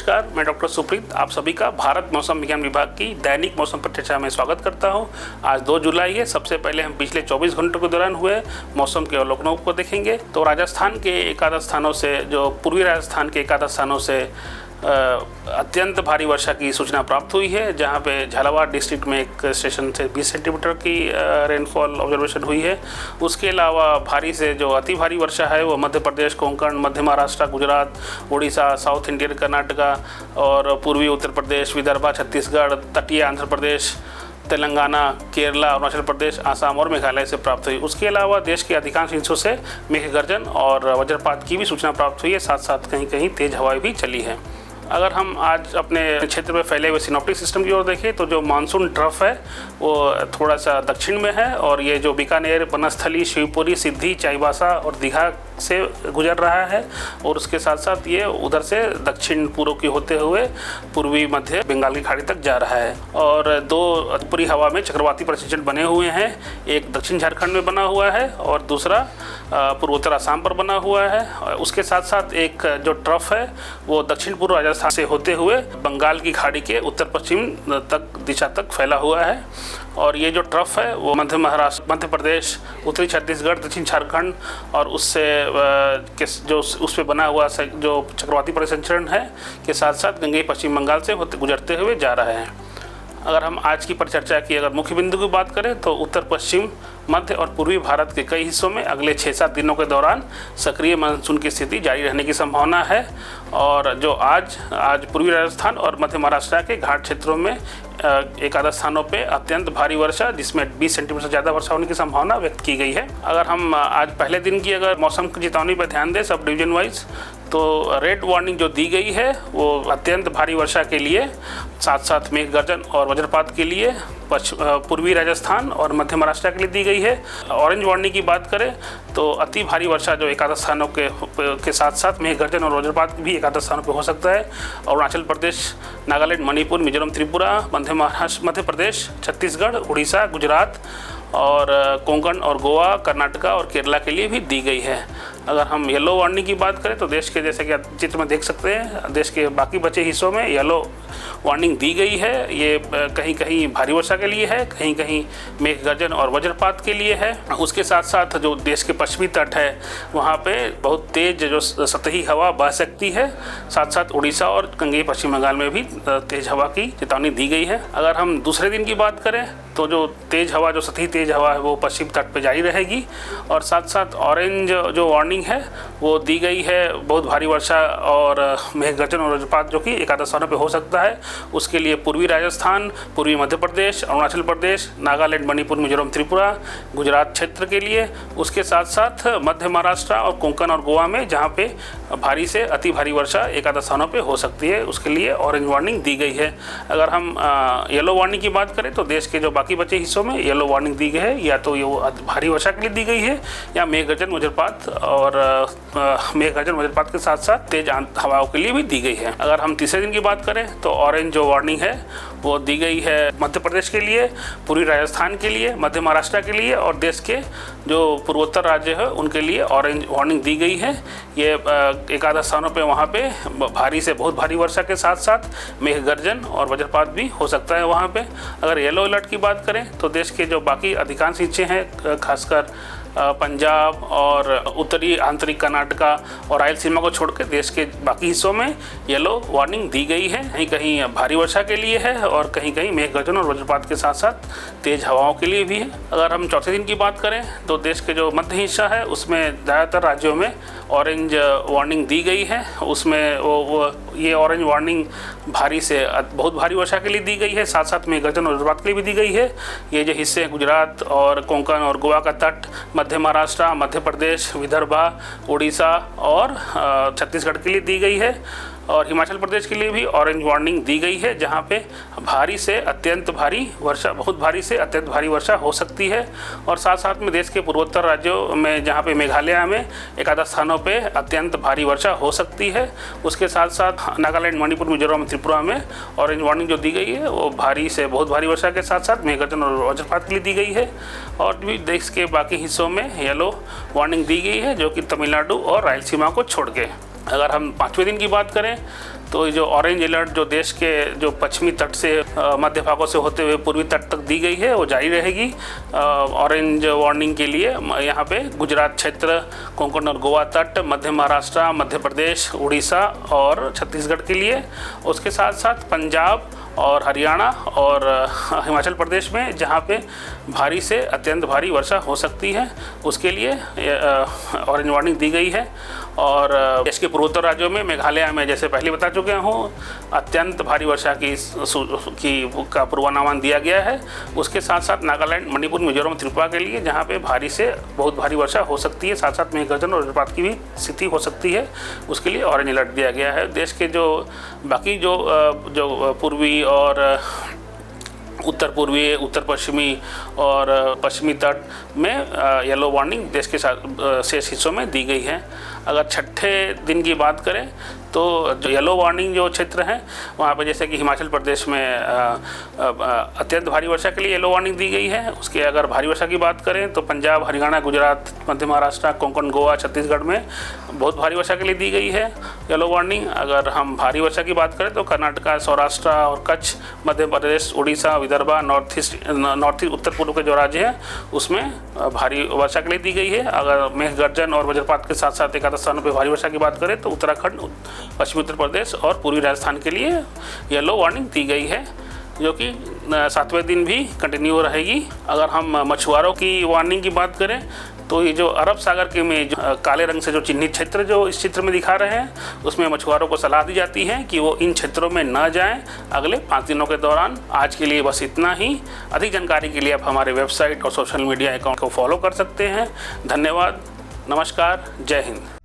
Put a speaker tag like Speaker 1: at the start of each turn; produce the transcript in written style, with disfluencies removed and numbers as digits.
Speaker 1: नमस्कार, मैं डॉक्टर सुप्रीत आप सभी का भारत मौसम विज्ञान विभाग की दैनिक मौसम पर चर्चा में स्वागत करता हूं। आज 2 जुलाई है। सबसे पहले हम पिछले 24 घंटों के दौरान हुए मौसम के अवलोकनों को देखेंगे। तो राजस्थान के एकाध स्थानों से, जो पूर्वी राजस्थान के एकाध स्थानों से अत्यंत भारी वर्षा की सूचना प्राप्त हुई है, जहां पे झालावाड़ डिस्ट्रिक्ट में एक स्टेशन से 20 सेंटीमीटर की रेनफॉल ऑब्जर्वेशन हुई है। उसके अलावा भारी से जो अति भारी वर्षा है वो मध्य प्रदेश, कोंकण, मध्य महाराष्ट्र, गुजरात, उड़ीसा, साउथ इंडियन कर्नाटका और पूर्वी उत्तर प्रदेश, विदर्भ, छत्तीसगढ़, तटीय आंध्र प्रदेश, तेलंगाना, केरला, अरुणाचल प्रदेश, आसाम और मेघालय से प्राप्त हुई। उसके अलावा देश के अधिकांश हिस्सों से मेघ गर्जन और वज्रपात की भी सूचना प्राप्त हुई है। साथ साथ कहीं कहीं तेज हवाएं भी चली है। अगर हम आज अपने क्षेत्र में फैले हुए सिनॉप्टिक सिस्टम की ओर देखें तो जो मानसून ट्रफ है वो थोड़ा सा दक्षिण में है और ये जो बीकानेर, बनस्थली, शिवपुरी, सिद्धि, चाईबासा और दीघा से गुजर रहा है और उसके साथ साथ ये उधर से दक्षिण पूर्व की होते हुए पूर्वी मध्य बंगाल की खाड़ी तक जा रहा है। और 2 पूरी हवा में चक्रवाती परिसंचरण बने हुए हैं। एक दक्षिण झारखंड में बना हुआ है और दूसरा पूर्वोत्तर आसाम पर बना हुआ है। उसके साथ साथ एक जो ट्रफ है वो दक्षिण पूर्व राजस्थान से होते हुए बंगाल की खाड़ी के उत्तर पश्चिम दिशा तक फैला हुआ है। और ये जो ट्रफ है वो मध्य महाराष्ट्र, मध्य प्रदेश, उत्तरी छत्तीसगढ़, दक्षिण झारखंड और उससे जो उस पर बना हुआ जो चक्रवाती परिसंचरण है के साथ साथ गंगेय पश्चिम बंगाल से होते गुजरते हुए जा रहा है। अगर हम आज की परिचर्चा की अगर मुख्य बिंदु की बात करें तो उत्तर पश्चिम, मध्य और पूर्वी भारत के कई हिस्सों में अगले 6-7 दिनों के दौरान सक्रिय मानसून की स्थिति जारी रहने की संभावना है। और जो आज पूर्वी राजस्थान और मध्य महाराष्ट्र के घाट क्षेत्रों में एक आध स्थानों पे अत्यंत भारी वर्षा, जिसमें 20 सेंटीमीटर से ज़्यादा वर्षा होने की संभावना व्यक्त की गई है। अगर हम आज पहले दिन की अगर मौसम की चेतावनी पर ध्यान दें सब डिवीजन वाइज, तो रेड वार्निंग जो दी गई है वो अत्यंत भारी वर्षा के लिए, साथ साथ मेघ गर्जन और वज्रपात के लिए पूर्वी राजस्थान और मध्य महाराष्ट्र के लिए दी गई है। ऑरेंज वार्निंग की बात करें तो अति भारी वर्षा जो एकाध स्थानों के साथ साथ मेघ गर्जन और वज्रपात भी एकाध स्थानों पर हो सकता है। अरुणाचल प्रदेश, नागालैंड, मणिपुर, मिजोरम, त्रिपुरा, मध्य प्रदेश, छत्तीसगढ़, उड़ीसा, गुजरात और कोंकण और गोवा, कर्नाटका और केरला के लिए भी दी गई है। अगर हम येलो वार्निंग की बात करें तो देश के, जैसे कि चित्र में देख सकते हैं, देश के बाकी बचे हिस्सों में येलो वार्निंग दी गई है। ये कहीं कहीं भारी वर्षा के लिए है, कहीं कहीं मेघ गर्जन और वज्रपात के लिए है। उसके साथ साथ जो देश के पश्चिमी तट है वहाँ पे बहुत तेज जो सतही हवा बह सकती है। साथ साथ उड़ीसा और गंगेय पश्चिम बंगाल में भी तेज हवा की चेतावनी दी गई है। अगर हम दूसरे दिन की बात करें तो जो तेज हवा, जो सतही तेज हवा है वो पश्चिम तट पे जारी रहेगी। और साथ साथ ऑरेंज जो वार्निंग है वो दी गई है बहुत भारी वर्षा और मेघ गर्जन और वज्रपात जो कि एकाध स्थानों पे हो सकता है। उसके लिए पूर्वी राजस्थान, पूर्वी मध्य प्रदेश, अरुणाचल प्रदेश, नागालैंड, मणिपुर, मिजोरम, त्रिपुरा, गुजरात क्षेत्र के लिए। उसके साथ साथ मध्य महाराष्ट्र और कोंकण और गोवा में जहाँ पे भारी से अति भारी वर्षा एकाध स्थानों पे हो सकती है, उसके लिए ऑरेंज वार्निंग दी गई है। अगर हम येलो वार्निंग की बात करें तो देश के जो बाकी बचे हिस्सों में येलो वार्निंग दी गई है, या तो ये भारी वर्षा के लिए दी गई है या मेघ गर्जन वज्रपात और मेघ गर्जन वज्रपात के साथ साथ तेज हवाओं के लिए भी दी गई है। अगर हम तीसरे दिन की बात करें तो ऑरेंज जो वार्निंग है वो दी गई है मध्य प्रदेश के लिए, पूर्वी राजस्थान के लिए, मध्य महाराष्ट्र के लिए और देश के जो पूर्वोत्तर राज्य है उनके लिए ऑरेंज वार्निंग दी गई है। ये एक आध स्थानों पे वहाँ पे भारी से बहुत भारी वर्षा के साथ साथ मेघ गर्जन और वज्रपात भी हो सकता है वहाँ पे। अगर येलो अलर्ट की बात करें तो देश के जो बाकी अधिकांश हिस्से हैं, खासकर पंजाब और उत्तरी आंतरिक कर्नाटका और रायलसीमा को छोड़कर देश के बाकी हिस्सों में येलो वार्निंग दी गई है। कहीं कहीं भारी वर्षा के लिए है और कहीं कहीं मेघ गर्जन और वज्रपात के साथ साथ तेज हवाओं के लिए भी है। अगर हम चौथे दिन की बात करें तो देश के जो मध्य हिस्सा है उसमें ज़्यादातर राज्यों में ऑरेंज वार्निंग दी गई है। उसमें ये ऑरेंज वार्निंग भारी से बहुत भारी वर्षा के लिए दी गई है, साथ साथ मेघ गर्जन और वज्रपात के लिए भी दी गई है। ये जो हिस्से गुजरात और कोंकण और गोवा का तट, मध्य महाराष्ट्र, मध्य प्रदेश, विदर्भ, उड़ीसा और छत्तीसगढ़ के लिए दी गई है। और हिमाचल प्रदेश के लिए भी ऑरेंज वार्निंग दी गई है, जहां पे भारी से अत्यंत भारी वर्षा, बहुत भारी से अत्यंत भारी वर्षा हो सकती है। और साथ साथ में देश के पूर्वोत्तर राज्यों में, जहां पे मेघालय में एक आध स्थानों पे अत्यंत भारी वर्षा हो सकती है। उसके साथ साथ नागालैंड, मणिपुर, मिजोरम, त्रिपुरा में ऑरेंज वार्निंग जो दी गई है वो भारी से बहुत भारी वर्षा के साथ साथ मेघ गर्जन और वज्रपात के लिए दी गई है। और भी देश के बाकी हिस्सों में येलो वार्निंग दी गई है, जो कि तमिलनाडु और रायलसीमा को छोड़ के। अगर हम पाँचवें दिन की बात करें तो ये जो ऑरेंज अलर्ट जो देश के जो पश्चिमी तट से मध्य भागों से होते हुए पूर्वी तट तक दी गई है वो जारी रहेगी। ऑरेंज वार्निंग के लिए यहाँ पे गुजरात क्षेत्र, कोंकण और गोवा तट, मध्य महाराष्ट्र, मध्य प्रदेश, उड़ीसा और छत्तीसगढ़ के लिए। उसके साथ साथ पंजाब और हरियाणा और हिमाचल प्रदेश में जहाँ पे भारी से अत्यंत भारी वर्षा हो सकती है उसके लिए ऑरेंज वार्निंग दी गई है। और देश के पूर्वोत्तर राज्यों में, मेघालय में जैसे पहले बता चुके हूँ, अत्यंत भारी वर्षा का पूर्वानुमान दिया गया है। उसके साथ साथ नागालैंड, मणिपुर, मिजोरम, त्रिपुरा के लिए जहाँ पे भारी से बहुत भारी वर्षा हो सकती है, साथ साथ मेघगर्जन और वज्रपात की भी स्थिति हो सकती है, उसके लिए ऑरेंज अलर्ट दिया गया है। देश के जो बाकी जो पूर्वी और उत्तर पूर्वी, उत्तर पश्चिमी और पश्चिमी तट में येलो वार्निंग देश के शेष हिस्सों में दी गई है। अगर छठे दिन की बात करें तो जो येलो वार्निंग जो क्षेत्र हैं वहाँ पर जैसे कि हिमाचल प्रदेश में अत्यंत भारी वर्षा के लिए येलो वार्निंग दी गई है। उसके अगर भारी वर्षा की बात करें तो पंजाब, हरियाणा, गुजरात, मध्य महाराष्ट्र, कोंकण, गोवा, छत्तीसगढ़ में बहुत भारी वर्षा के लिए दी गई है येलो वार्निंग। अगर हम भारी वर्षा की बात करें तो कर्नाटका, सौराष्ट्र और कच्छ, मध्य प्रदेश, उड़ीसा, विदर्भ, नॉर्थ ईस्ट उत्तर पूर्व के जो राज्य हैं उसमें भारी वर्षा के लिए दी गई है। अगर मेघगर्जन और वज्रपात के साथ साथ एक आध स्थानों पर भारी वर्षा की बात करें तो उत्तराखंड, पश्चिमी उत्तर प्रदेश और पूर्वी राजस्थान के लिए येलो वार्निंग दी गई है, जो कि 7वें दिन भी कंटिन्यू रहेगी। अगर हम मछुआरों की वार्निंग की बात करें तो ये जो अरब सागर के में जो काले रंग से जो चिन्हित क्षेत्र जो इस चित्र में दिखा रहे हैं उसमें मछुआरों को सलाह दी जाती है कि वो इन क्षेत्रों में न जाएं अगले 5 दिनों के दौरान। आज के लिए बस इतना ही। अधिक जानकारी के लिए आप हमारे वेबसाइट और सोशल मीडिया अकाउंट को फॉलो कर सकते हैं। धन्यवाद, नमस्कार, जय हिंद।